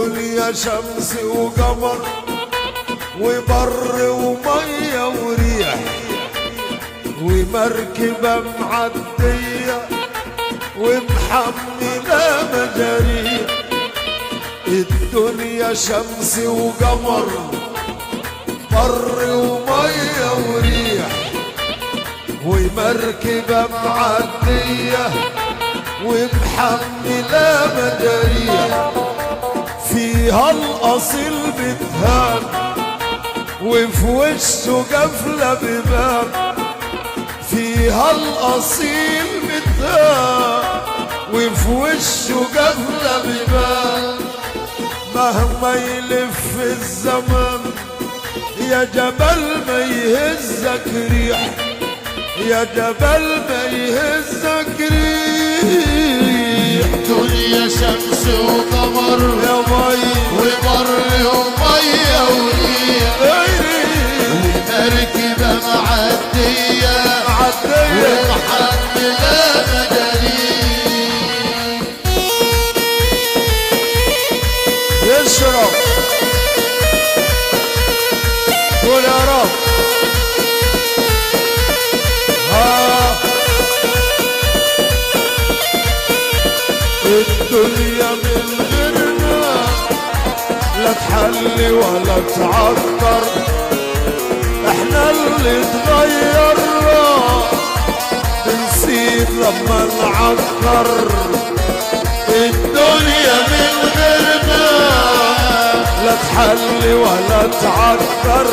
الدنيا شمس وقمر وبر ومية وريح ومركبة معدية ومحملة مجاريح. الدنيا شمس وقمر بر ومية وريح ومركبة معدية ومحملة مجاريح. فيها الأصيل بتهان وفي وشه قفلة بباب. فيها الأصيل بتهان وفي وشه قفلة بباب. مهما يلف الزمان يا جبل ما يهزك ريح، يا جبل ما يهزك ريح. الدنيا شمس وقمر يا مي وبر ومية وريح ومركبة معدية ومحملة مجاريح. يشرب قول يا رب. الدنيا من غيرنا لا تحلي ولا تعطر، احنا اللي تغيرنا بنسيب لما نعطر. الدنيا من غيرنا لا تحلي ولا تعطر،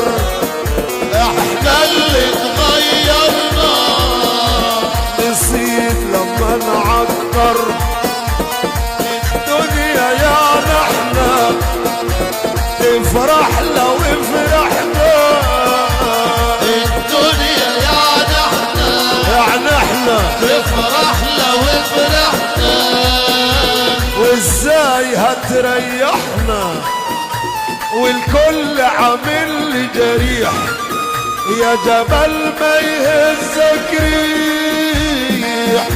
احنا اللي تغيرنا نسيت لما نعطر. الدنيا يا نحنا تفرح لو فرحنا. الدنيا يا نحنا يعني احنا تفرح لو فرحنا. وازاي هتريحنا والكل عامل لي جريح، يا جبل ما يهزك ريح.